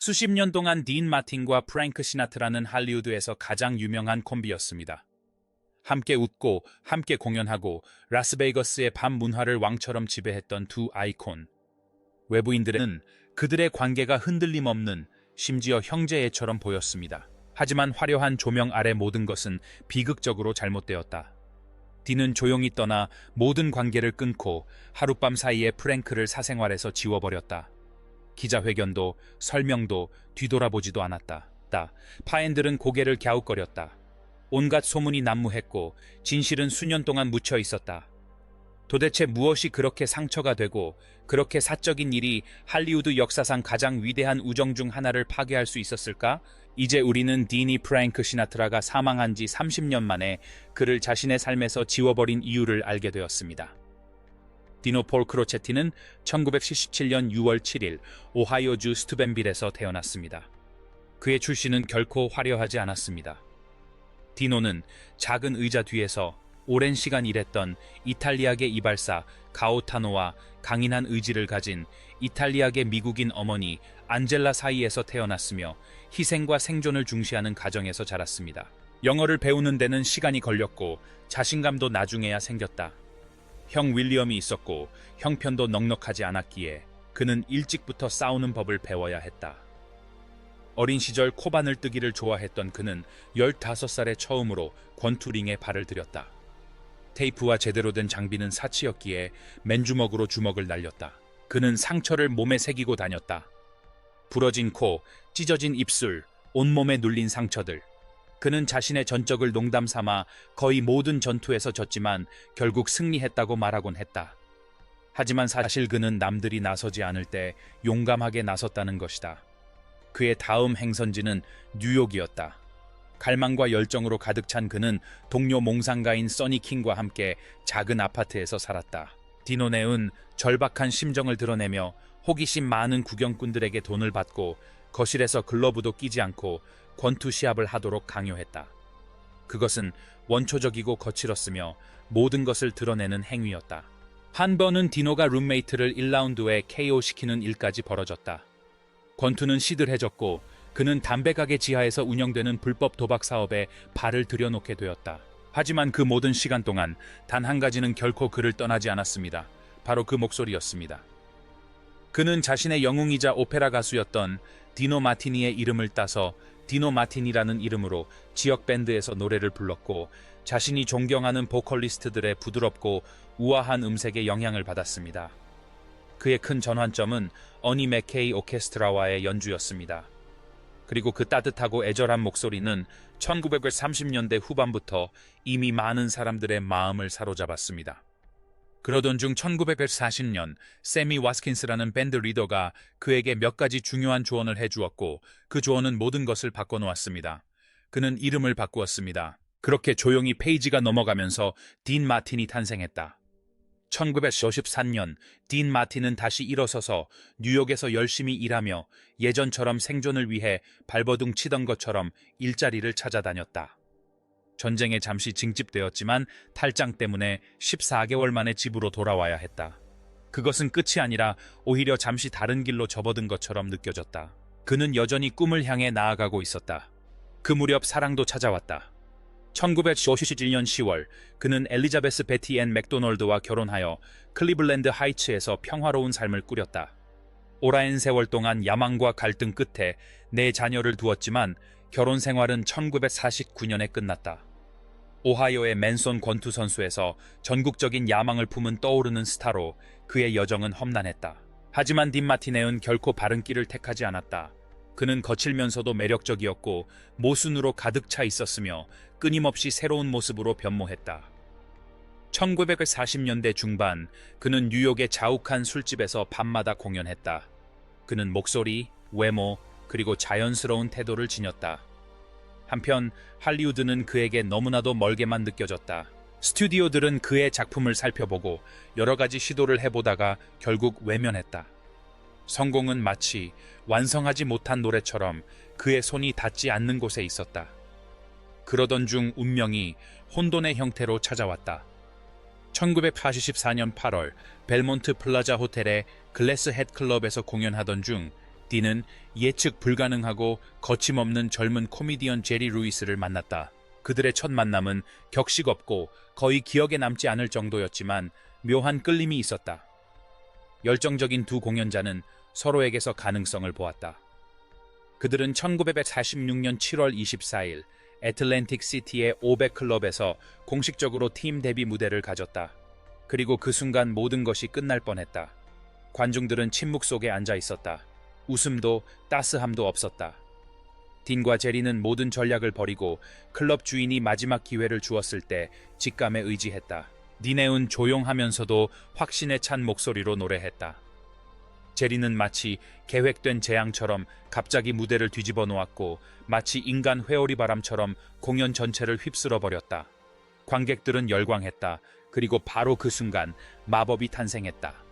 수십 년 동안 딘 마틴과 프랭크 시나트라는 할리우드에서 가장 유명한 콤비였습니다. 함께 웃고 함께 공연하고 라스베이거스의 밤 문화를 왕처럼 지배했던 두 아이콘. 외부인들은 그들의 관계가 흔들림 없는, 심지어 형제애처럼 보였습니다. 하지만 화려한 조명 아래 모든 것은 비극적으로 잘못되었다. 딘은 조용히 떠나 모든 관계를 끊고 하룻밤 사이에 프랭크를 사생활에서 지워버렸다. 기자회견도 설명도 뒤돌아보지도 않았다. 파엔들은 고개를 갸웃거렸다. 온갖 소문이 난무했고 진실은 수년 동안 묻혀 있었다. 도대체 무엇이 그렇게 상처가 되고 그렇게 사적인 일이 할리우드 역사상 가장 위대한 우정 중 하나를 파괴할 수 있었을까? 이제 우리는 딘이 프랭크 시나트라가 사망한 지 30년 만에 그를 자신의 삶에서 지워버린 이유를 알게 되었습니다. 디노 폴 크로체티는 1977년 6월 7일 오하이오주 스투벤빌에서 태어났습니다. 그의 출신은 결코 화려하지 않았습니다. 디노는 작은 의자 뒤에서 오랜 시간 일했던 이탈리아계 이발사 가오타노와 강인한 의지를 가진 이탈리아계 미국인 어머니 안젤라 사이에서 태어났으며 희생과 생존을 중시하는 가정에서 자랐습니다. 영어를 배우는 데는 시간이 걸렸고 자신감도 나중에야 생겼다. 형 윌리엄이 있었고 형편도 넉넉하지 않았기에 그는 일찍부터 싸우는 법을 배워야 했다. 어린 시절 코바늘 뜨기를 좋아했던 그는 15살에 처음으로 권투링에 발을 들였다. 테이프와 제대로 된 장비는 사치였기에 맨주먹으로 주먹을 날렸다. 그는 상처를 몸에 새기고 다녔다. 부러진 코, 찢어진 입술, 온몸에 눌린 상처들. 그는 자신의 전적을 농담 삼아 거의 모든 전투에서 졌지만 결국 승리했다고 말하곤 했다. 하지만 사실 그는 남들이 나서지 않을 때 용감하게 나섰다는 것이다. 그의 다음 행선지는 뉴욕이었다. 갈망과 열정으로 가득 찬 그는 동료 몽상가인 써니킹과 함께 작은 아파트에서 살았다. 디노네은 절박한 심정을 드러내며 호기심 많은 구경꾼들에게 돈을 받고 거실에서 글러브도 끼지 않고 권투 시합을 하도록 강요했다. 그것은 원초적이고 거칠었으며 모든 것을 드러내는 행위였다. 한 번은 디노가 룸메이트를 1라운드에 KO시키는 일까지 벌어졌다. 권투는 시들해졌고 그는 담배가게 지하에서 운영되는 불법 도박 사업에 발을 들여놓게 되었다. 하지만 그 모든 시간 동안 단 한 가지는 결코 그를 떠나지 않았습니다. 바로 그 목소리였습니다. 그는 자신의 영웅이자 오페라 가수였던 디노 마티니의 이름을 따서 디노 마티니라는 이름으로 지역 밴드에서 노래를 불렀고 자신이 존경하는 보컬리스트들의 부드럽고 우아한 음색에 영향을 받았습니다. 그의 큰 전환점은 어니 맥케이 오케스트라와의 연주였습니다. 그리고 그 따뜻하고 애절한 목소리는 1930년대 후반부터 이미 많은 사람들의 마음을 사로잡았습니다. 그러던 중 1940년 세미 와스킨스라는 밴드 리더가 그에게 몇 가지 중요한 조언을 해주었고 그 조언은 모든 것을 바꿔놓았습니다. 그는 이름을 바꾸었습니다. 그렇게 조용히 페이지가 넘어가면서 딘 마틴이 탄생했다. 1953년 딘 마틴은 다시 일어서서 뉴욕에서 열심히 일하며 예전처럼 생존을 위해 발버둥 치던 것처럼 일자리를 찾아다녔다. 전쟁에 잠시 징집되었지만 탈장 때문에 14개월 만에 집으로 돌아와야 했다. 그것은 끝이 아니라 오히려 잠시 다른 길로 접어든 것처럼 느껴졌다. 그는 여전히 꿈을 향해 나아가고 있었다. 그 무렵 사랑도 찾아왔다. 1957년 10월 그는 엘리자베스 베티 앤 맥도널드와 결혼하여 클리블랜드 하이츠에서 평화로운 삶을 꾸렸다. 오랜 세월 동안 야망과 갈등 끝에 네 자녀를 두었지만 결혼 생활은 1949년에 끝났다. 오하이오의 맨손 권투 선수에서 전국적인 야망을 품은 떠오르는 스타로 그의 여정은 험난했다. 하지만 딘 마티네은 결코 바른 길을 택하지 않았다. 그는 거칠면서도 매력적이었고 모순으로 가득 차 있었으며 끊임없이 새로운 모습으로 변모했다. 1940년대 중반 그는 뉴욕의 자욱한 술집에서 밤마다 공연했다. 그는 목소리, 외모, 그리고 자연스러운 태도를 지녔다. 한편 할리우드는 그에게 너무나도 멀게만 느껴졌다. 스튜디오들은 그의 작품을 살펴보고 여러 가지 시도를 해보다가 결국 외면했다. 성공은 마치 완성하지 못한 노래처럼 그의 손이 닿지 않는 곳에 있었다. 그러던 중 운명이 혼돈의 형태로 찾아왔다. 1984년 8월 벨몬트 플라자 호텔의 글래스 햇 클럽에서 공연하던 중 딘은 예측 불가능하고 거침없는 젊은 코미디언 제리 루이스를 만났다. 그들의 첫 만남은 격식 없고 거의 기억에 남지 않을 정도였지만 묘한 끌림이 있었다. 열정적인 두 공연자는 서로에게서 가능성을 보았다. 그들은 1946년 7월 24일 애틀랜틱 시티의 500클럽에서 공식적으로 팀 데뷔 무대를 가졌다. 그리고 그 순간 모든 것이 끝날 뻔했다. 관중들은 침묵 속에 앉아 있었다. 웃음도 따스함도 없었다. 딘과 제리는 모든 전략을 버리고 클럽 주인이 마지막 기회를 주었을 때 직감에 의지했다. 니네운 조용하면서도 확신에 찬 목소리로 노래했다. 제리는 마치 계획된 재앙처럼 갑자기 무대를 뒤집어 놓았고 마치 인간 회오리 바람처럼 공연 전체를 휩쓸어 버렸다. 관객들은 열광했다. 그리고 바로 그 순간 마법이 탄생했다.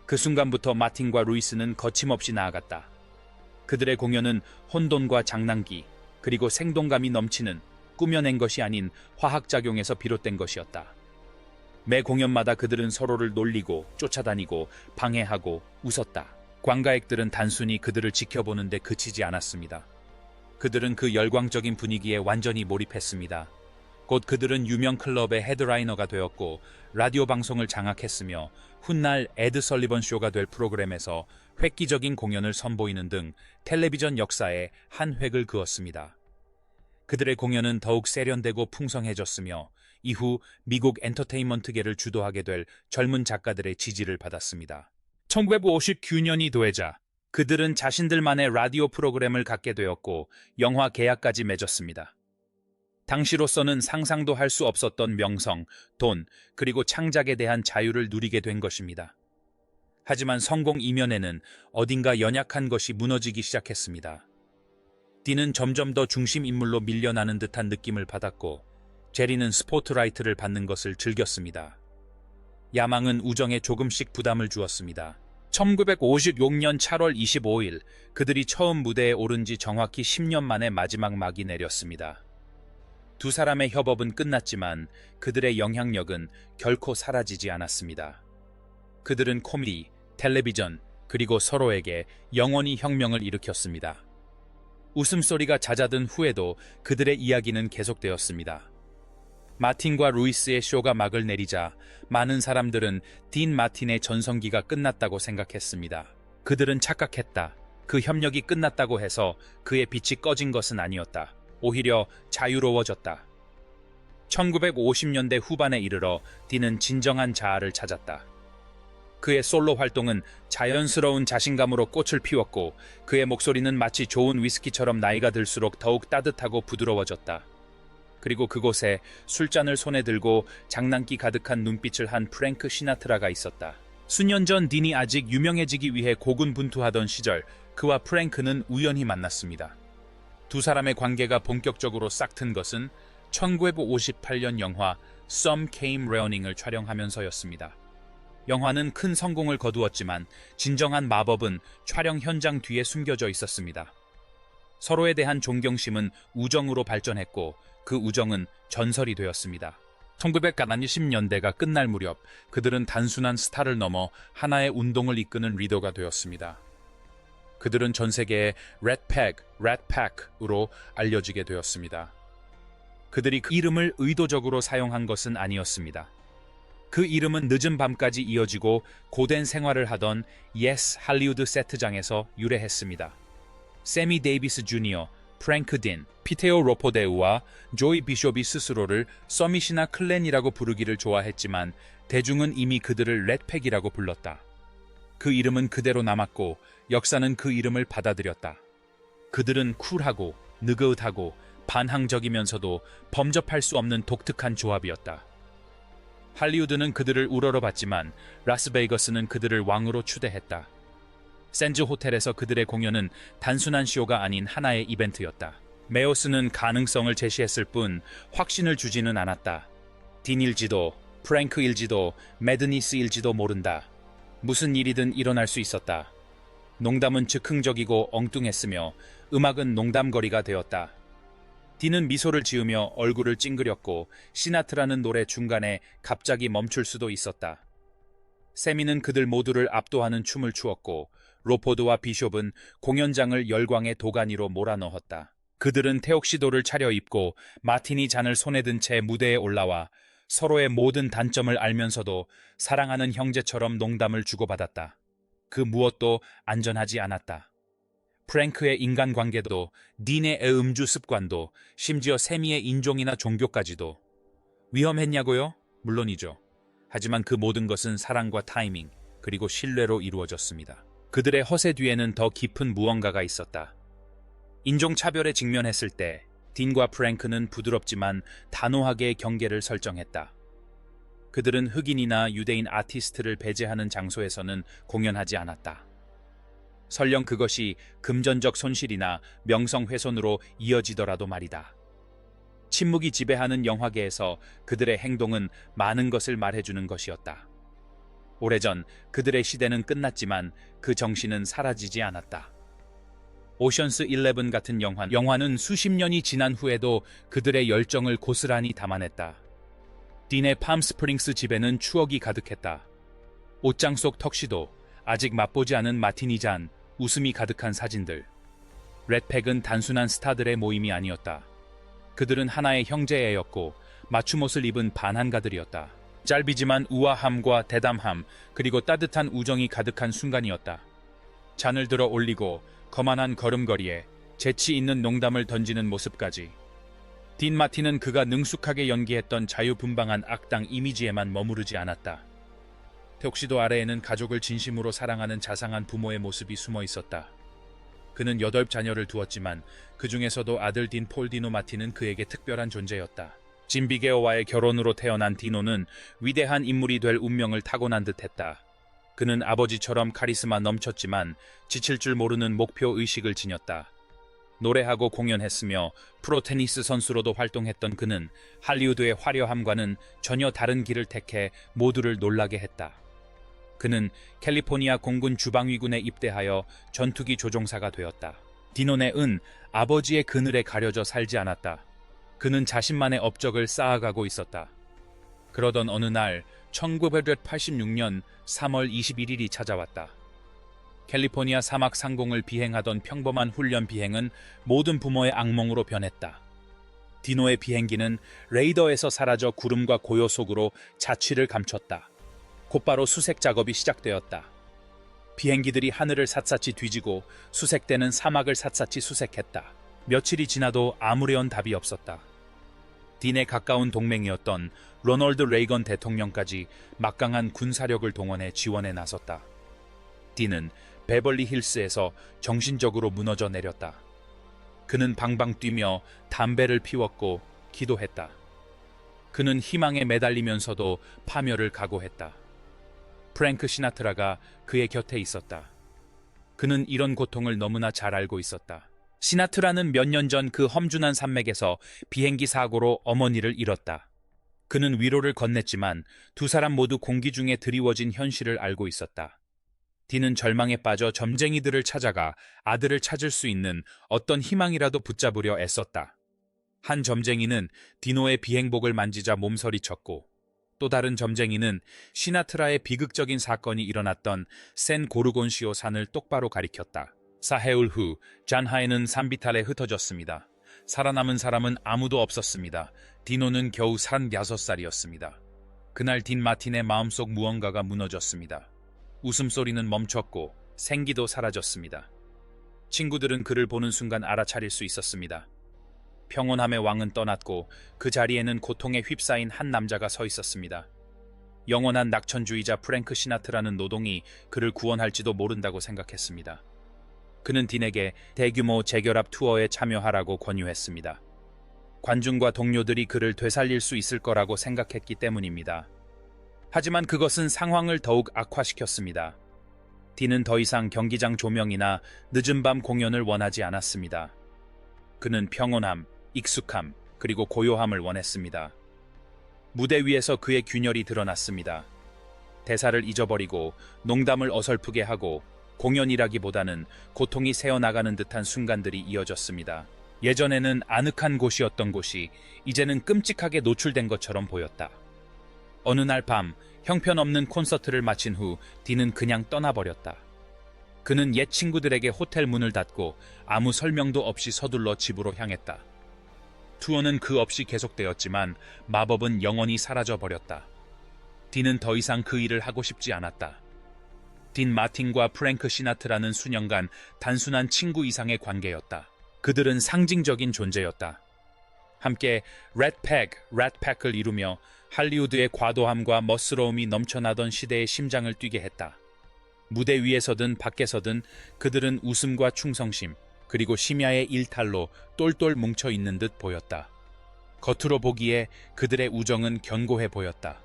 그 순간부터 마틴과 루이스는 거침없이 나아갔다. 그들의 공연은 혼돈과 장난기, 그리고 생동감이 넘치는 꾸며낸 것이 아닌 화학작용에서 비롯된 것이었다. 매 공연마다 그들은 서로를 놀리고 쫓아다니고 방해하고 웃었다. 관가객들은 단순히 그들을 지켜보는데 그치지 않았습니다. 그들은 그 열광적인 분위기에 완전히 몰입했습니다. 곧 그들은 유명 클럽의 헤드라이너가 되었고 라디오 방송을 장악했으며 훗날 에드 설리번 쇼가 될 프로그램에서 획기적인 공연을 선보이는 등 텔레비전 역사에 한 획을 그었습니다. 그들의 공연은 더욱 세련되고 풍성해졌으며 이후 미국 엔터테인먼트계를 주도하게 될 젊은 작가들의 지지를 받았습니다. 1959년이 되자 그들은 자신들만의 라디오 프로그램을 갖게 되었고 영화 계약까지 맺었습니다. 당시로서는 상상도 할 수 없었던 명성, 돈, 그리고 창작에 대한 자유를 누리게 된 것입니다. 하지만 성공 이면에는 어딘가 연약한 것이 무너지기 시작했습니다. 딘은 점점 더 중심 인물로 밀려나는 듯한 느낌을 받았고 제리는 스포트라이트를 받는 것을 즐겼습니다. 야망은 우정에 조금씩 부담을 주었습니다. 1956년 7월 25일 그들이 처음 무대에 오른 지 정확히 10년 만에 마지막 막이 내렸습니다. 두 사람의 협업은 끝났지만 그들의 영향력은 결코 사라지지 않았습니다. 그들은 코미디, 텔레비전, 그리고 서로에게 영원히 혁명을 일으켰습니다. 웃음소리가 잦아든 후에도 그들의 이야기는 계속되었습니다. 마틴과 루이스의 쇼가 막을 내리자 많은 사람들은 딘 마틴의 전성기가 끝났다고 생각했습니다. 그들은 착각했다. 그 협력이 끝났다고 해서 그의 빛이 꺼진 것은 아니었다. 오히려 자유로워졌다. 1950년대 후반에 이르러 딘은 진정한 자아를 찾았다. 그의 솔로 활동은 자연스러운 자신감으로 꽃을 피웠고 그의 목소리는 마치 좋은 위스키처럼 나이가 들수록 더욱 따뜻하고 부드러워졌다. 그리고 그곳에 술잔을 손에 들고 장난기 가득한 눈빛을 한 프랭크 시나트라가 있었다. 수년 전 딘이 아직 유명해지기 위해 고군분투하던 시절 그와 프랭크는 우연히 만났습니다. 두 사람의 관계가 본격적으로 싹튼 것은 1958년 영화 Some Came Running을 촬영하면서였습니다. 영화는 큰 성공을 거두었지만 진정한 마법은 촬영 현장 뒤에 숨겨져 있었습니다. 서로에 대한 존경심은 우정으로 발전했고 그 우정은 전설이 되었습니다. 1980년대가 끝날 무렵 그들은 단순한 스타를 넘어 하나의 운동을 이끄는 리더가 되었습니다. 그들은 전 세계에 Rat Pack으로 알려지게 되었습니다. 그들이 그 이름을 의도적으로 사용한 것은 아니었습니다. 그 이름은 늦은 밤까지 이어지고 고된 생활을 하던 Yes 할리우드 세트장에서 유래했습니다. 세미 데이비스 주니어, 프랭크 딘, 피테오 로포데우와 조이 비숍이 스스로를 서밋이나 클랜이라고 부르기를 좋아했지만 대중은 이미 그들을 렛팩이라고 불렀다. 그 이름은 그대로 남았고 역사는 그 이름을 받아들였다. 그들은 쿨하고 느긋하고 반항적이면서도 범접할 수 없는 독특한 조합이었다. 할리우드는 그들을 우러러봤지만 라스베이거스는 그들을 왕으로 추대했다. 샌즈 호텔에서 그들의 공연은 단순한 쇼가 아닌 하나의 이벤트였다. 메오스는 가능성을 제시했을 뿐 확신을 주지는 않았다. 딘일지도 프랭크일지도 매드니스일지도 모른다. 무슨 일이든 일어날 수 있었다. 농담은 즉흥적이고 엉뚱했으며 음악은 농담거리가 되었다. 딘은 미소를 지으며 얼굴을 찡그렸고 시나트라는 노래 중간에 갑자기 멈출 수도 있었다. 세미는 그들 모두를 압도하는 춤을 추었고 로포드와 비숍은 공연장을 열광의 도가니로 몰아넣었다. 그들은 태옥시도를 차려입고 마티니 잔을 손에 든 채 무대에 올라와 서로의 모든 단점을 알면서도 사랑하는 형제처럼 농담을 주고받았다. 그 무엇도 안전하지 않았다. 프랭크의 인간관계도, 딘의 음주 습관도, 심지어 세미의 인종이나 종교까지도. 위험했냐고요? 물론이죠. 하지만 그 모든 것은 사랑과 타이밍, 그리고 신뢰로 이루어졌습니다. 그들의 허세 뒤에는 더 깊은 무언가가 있었다. 인종차별에 직면했을 때 딘과 프랭크는 부드럽지만 단호하게 경계를 설정했다. 그들은 흑인이나 유대인 아티스트를 배제하는 장소에서는 공연하지 않았다. 설령 그것이 금전적 손실이나 명성훼손으로 이어지더라도 말이다. 침묵이 지배하는 영화계에서 그들의 행동은 많은 것을 말해주는 것이었다. 오래전 그들의 시대는 끝났지만 그 정신은 사라지지 않았다. 오션스 11 같은 영화는 수십 년이 지난 후에도 그들의 열정을 고스란히 담아냈다. 딘의 팜스프링스 집에는 추억이 가득했다. 옷장 속 턱시도, 아직 맛보지 않은 마티니 잔, 웃음이 가득한 사진들. 렛팩은 단순한 스타들의 모임이 아니었다. 그들은 하나의 형제애였고 맞춤옷을 입은 반한가들이었다. 짧이지만 우아함과 대담함, 그리고 따뜻한 우정이 가득한 순간이었다. 잔을 들어 올리고 거만한 걸음걸이에 재치 있는 농담을 던지는 모습까지. 딘 마틴은 그가 능숙하게 연기했던 자유분방한 악당 이미지에만 머무르지 않았다. 턱시도 아래에는 가족을 진심으로 사랑하는 자상한 부모의 모습이 숨어 있었다. 그는 8자녀를 두었지만 그 중에서도 아들 딘 폴 디노 마틴은 그에게 특별한 존재였다. 짐 비게어와의 결혼으로 태어난 디노는 위대한 인물이 될 운명을 타고난 듯했다. 그는 아버지처럼 카리스마 넘쳤지만 지칠 줄 모르는 목표의식을 지녔다. 노래하고 공연했으며 프로 테니스 선수로도 활동했던 그는 할리우드의 화려함과는 전혀 다른 길을 택해 모두를 놀라게 했다. 그는 캘리포니아 공군 주방위군에 입대하여 전투기 조종사가 되었다. 디노네은 아버지의 그늘에 가려져 살지 않았다. 그는 자신만의 업적을 쌓아가고 있었다. 그러던 어느 날 1986년 3월 21일이 찾아왔다. 캘리포니아 사막 상공을 비행하던 평범한 훈련 비행은 모든 부모의 악몽으로 변했다. 디노의 비행기는 레이더에서 사라져 구름과 고요 속으로 자취를 감췄다. 곧바로 수색 작업이 시작되었다. 비행기들이 하늘을 샅샅이 뒤지고 수색대는 사막을 샅샅이 수색했다. 며칠이 지나도 아무런 답이 없었다. 딘의 가까운 동맹이었던 로널드 레이건 대통령까지 막강한 군사력을 동원해 지원에 나섰다. 딘은 베벌리 힐스에서 정신적으로 무너져 내렸다. 그는 방방 뛰며 담배를 피웠고 기도했다. 그는 희망에 매달리면서도 파멸을 각오했다. 프랭크 시나트라가 그의 곁에 있었다. 그는 이런 고통을 너무나 잘 알고 있었다. 시나트라는 몇 년 전 그 험준한 산맥에서 비행기 사고로 어머니를 잃었다. 그는 위로를 건넸지만 두 사람 모두 공기 중에 드리워진 현실을 알고 있었다. 딘은 절망에 빠져 점쟁이들을 찾아가 아들을 찾을 수 있는 어떤 희망이라도 붙잡으려 애썼다. 한 점쟁이는 디노의 비행복을 만지자 몸서리쳤고 또 다른 점쟁이는 시나트라의 비극적인 사건이 일어났던 샌 고르곤시오 산을 똑바로 가리켰다. 사해울 후 잔하에는 산비탈에 흩어졌습니다. 살아남은 사람은 아무도 없었습니다. 디노는 겨우 36살이었습니다. 그날 딘 마틴의 마음속 무언가가 무너졌습니다. 웃음소리는 멈췄고 생기도 사라졌습니다. 친구들은 그를 보는 순간 알아차릴 수 있었습니다. 평온함의 왕은 떠났고 그 자리에는 고통에 휩싸인 한 남자가 서 있었습니다. 영원한 낙천주의자 프랭크 시나트라는 노동이 그를 구원할지도 모른다고 생각했습니다. 그는 딘에게 대규모 재결합 투어에 참여하라고 권유했습니다. 관중과 동료들이 그를 되살릴 수 있을 거라고 생각했기 때문입니다. 하지만 그것은 상황을 더욱 악화시켰습니다. 딘은 더 이상 경기장 조명이나 늦은 밤 공연을 원하지 않았습니다. 그는 평온함, 익숙함, 그리고 고요함을 원했습니다. 무대 위에서 그의 균열이 드러났습니다. 대사를 잊어버리고 농담을 어설프게 하고 공연이라기보다는 고통이 새어나가는 듯한 순간들이 이어졌습니다. 예전에는 아늑한 곳이었던 곳이 이제는 끔찍하게 노출된 것처럼 보였다. 어느 날 밤 형편없는 콘서트를 마친 후 딘은 그냥 떠나버렸다. 그는 옛 친구들에게 호텔 문을 닫고 아무 설명도 없이 서둘러 집으로 향했다. 투어는 그 없이 계속되었지만 마법은 영원히 사라져버렸다. 딘은 더 이상 그 일을 하고 싶지 않았다. 딘 마틴과 프랭크 시나트라는 수년간 단순한 친구 이상의 관계였다. 그들은 상징적인 존재였다. 함께 렛팩을 이루며 할리우드의 과도함과 멋스러움이 넘쳐나던 시대의 심장을 뛰게 했다. 무대 위에서든 밖에서든 그들은 웃음과 충성심, 그리고 심야의 일탈로 똘똘 뭉쳐 있는 듯 보였다. 겉으로 보기에 그들의 우정은 견고해 보였다.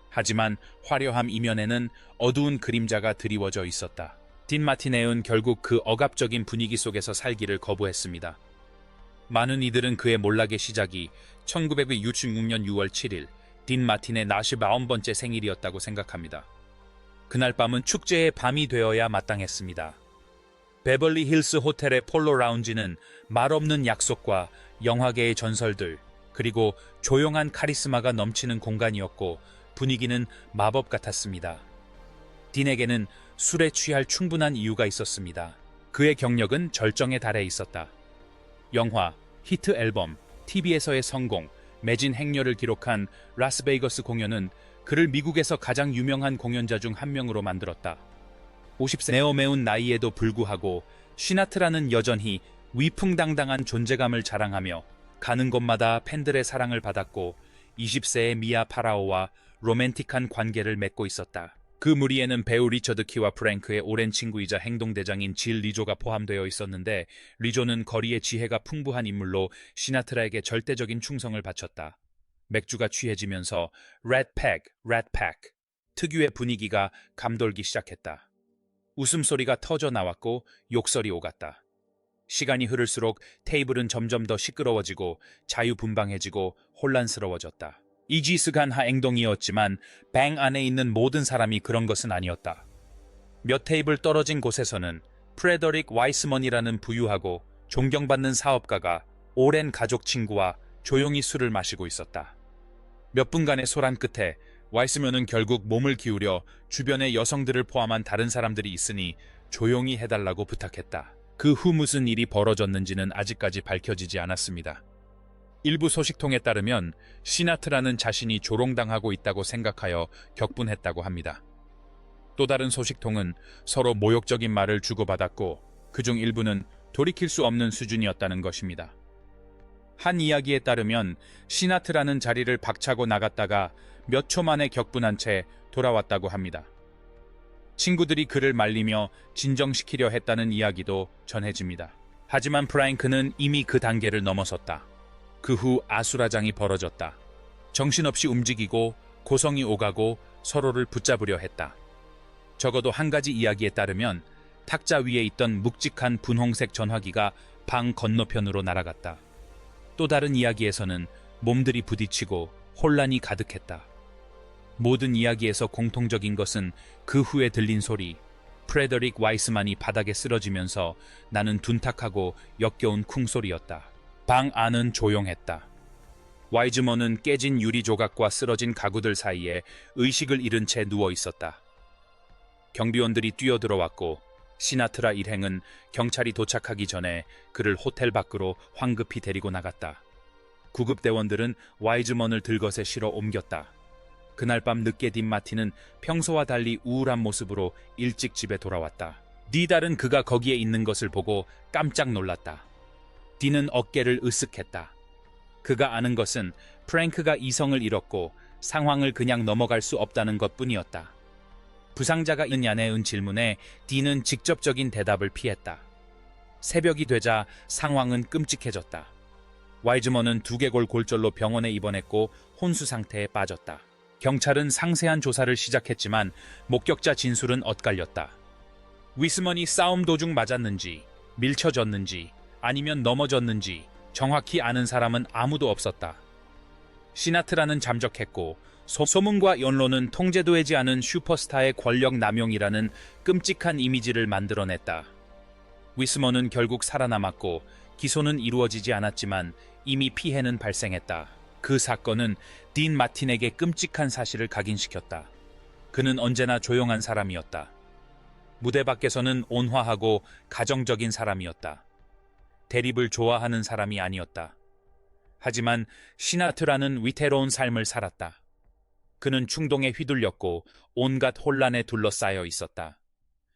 하지만 화려함 이면에는 어두운 그림자가 드리워져 있었다. 딘 마티네은 결국 그 억압적인 분위기 속에서 살기를 거부했습니다. 많은 이들은 그의 몰락의 시작이 1966년 6월 7일 딘 마틴의 49번째 생일이었다고 생각합니다. 그날 밤은 축제의 밤이 되어야 마땅했습니다. 베벌리 힐스 호텔의 폴로 라운지는 말없는 약속과 영화계의 전설들, 그리고 조용한 카리스마가 넘치는 공간이었고 분위기는 마법 같았습니다. 딘에게는 술에 취할 충분한 이유가 있었습니다. 그의 경력은 절정에 달해 있었다. 영화, 히트 앨범, TV에서의 성공, 매진 행렬을 기록한 라스베이거스 공연은 그를 미국에서 가장 유명한 공연자 중 한 명으로 만들었다. 50세 내어 매운 나이에도 불구하고 시나트라는 여전히 위풍당당한 존재감을 자랑하며 가는 곳마다 팬들의 사랑을 받았고 20세의 미아 파라오와 로맨틱한 관계를 맺고 있었다. 그 무리에는 배우 리처드 키와 프랭크의 오랜 친구이자 행동대장인 질 리조가 포함되어 있었는데 리조는 거리의 지혜가 풍부한 인물로 시나트라에게 절대적인 충성을 바쳤다. 맥주가 취해지면서 렛팩 특유의 분위기가 감돌기 시작했다. 웃음소리가 터져 나왔고 욕설이 오갔다. 시간이 흐를수록 테이블은 점점 더 시끄러워지고 자유분방해지고 혼란스러워졌다. 이지스간하 행동이었지만 방 안에 있는 모든 사람이 그런 것은 아니었다. 몇 테이블 떨어진 곳에서는 프레더릭 와이스먼이라는 부유하고 존경받는 사업가가 오랜 가족 친구와 조용히 술을 마시고 있었다. 몇 분간의 소란 끝에 와이스먼은 결국 몸을 기울여 주변의 여성들을 포함한 다른 사람들이 있으니 조용히 해달라고 부탁했다. 그 후 무슨 일이 벌어졌는지는 아직까지 밝혀지지 않았습니다. 일부 소식통에 따르면 시나트라는 자신이 조롱당하고 있다고 생각하여 격분했다고 합니다. 또 다른 소식통은 서로 모욕적인 말을 주고받았고 그중 일부는 돌이킬 수 없는 수준이었다는 것입니다. 한 이야기에 따르면 시나트라는 자리를 박차고 나갔다가 몇 초 만에 격분한 채 돌아왔다고 합니다. 친구들이 그를 말리며 진정시키려 했다는 이야기도 전해집니다. 하지만 프랭크는 이미 그 단계를 넘어섰다. 그 후 아수라장이 벌어졌다. 정신없이 움직이고 고성이 오가고 서로를 붙잡으려 했다. 적어도 한 가지 이야기에 따르면 탁자 위에 있던 묵직한 분홍색 전화기가 방 건너편으로 날아갔다. 또 다른 이야기에서는 몸들이 부딪히고 혼란이 가득했다. 모든 이야기에서 공통적인 것은 그 후에 들린 소리, 프레더릭 와이스만이 바닥에 쓰러지면서 나는 둔탁하고 역겨운 쿵소리였다. 방 안은 조용했다. 와이즈먼은 깨진 유리 조각과 쓰러진 가구들 사이에 의식을 잃은 채 누워 있었다. 경비원들이 뛰어들어왔고 시나트라 일행은 경찰이 도착하기 전에 그를 호텔 밖으로 황급히 데리고 나갔다. 구급대원들은 와이즈먼을 들것에 실어 옮겼다. 그날 밤 늦게 딘 마틴은 평소와 달리 우울한 모습으로 일찍 집에 돌아왔다. 니달은 그가 거기에 있는 것을 보고 깜짝 놀랐다. 딘은 어깨를 으쓱했다. 그가 아는 것은 프랭크가 이성을 잃었고 상황을 그냥 넘어갈 수 없다는 것뿐이었다. 부상자가 있느냐는 질문에 딘은 직접적인 대답을 피했다. 새벽이 되자 상황은 끔찍해졌다. 와이즈먼은 두개골 골절로 병원에 입원했고 혼수 상태에 빠졌다. 경찰은 상세한 조사를 시작했지만 목격자 진술은 엇갈렸다. 위스먼이 싸움 도중 맞았는지, 밀쳐졌는지, 아니면 넘어졌는지 정확히 아는 사람은 아무도 없었다. 시나트라는 잠적했고 소문과 연로는 통제되지 않은 슈퍼스타의 권력 남용이라는 끔찍한 이미지를 만들어냈다. 위스먼은 결국 살아남았고 기소는 이루어지지 않았지만 이미 피해는 발생했다. 그 사건은 딘 마틴에게 끔찍한 사실을 각인시켰다. 그는 언제나 조용한 사람이었다. 무대 밖에서는 온화하고 가정적인 사람이었다. 대립을 좋아하는 사람이 아니었다. 하지만 시나트라는 위태로운 삶을 살았다. 그는 충동에 휘둘렸고 온갖 혼란에 둘러싸여 있었다.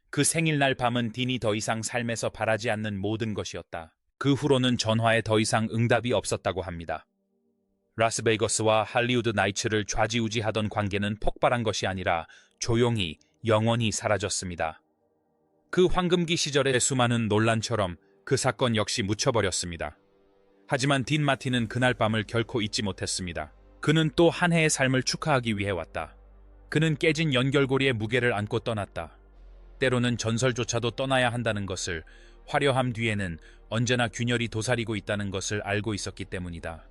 그 생일날 밤은 딘이 더 이상 삶에서 바라지 않는 모든 것이었다. 그 후로는 전화에 더 이상 응답이 없었다고 합니다. 라스베이거스와 할리우드 나이츠를 좌지우지하던 관계는 폭발한 것이 아니라 조용히 영원히 사라졌습니다. 그 황금기 시절의 수많은 논란처럼 그 사건 역시 묻혀버렸습니다. 하지만 딘 마틴은 그날 밤을 결코 잊지 못했습니다. 그는 또 한 해의 삶을 축하하기 위해 왔다. 그는 깨진 연결고리의 무게를 안고 떠났다. 때로는 전설조차도 떠나야 한다는 것을, 화려함 뒤에는 언제나 균열이 도사리고 있다는 것을 알고 있었기 때문이다.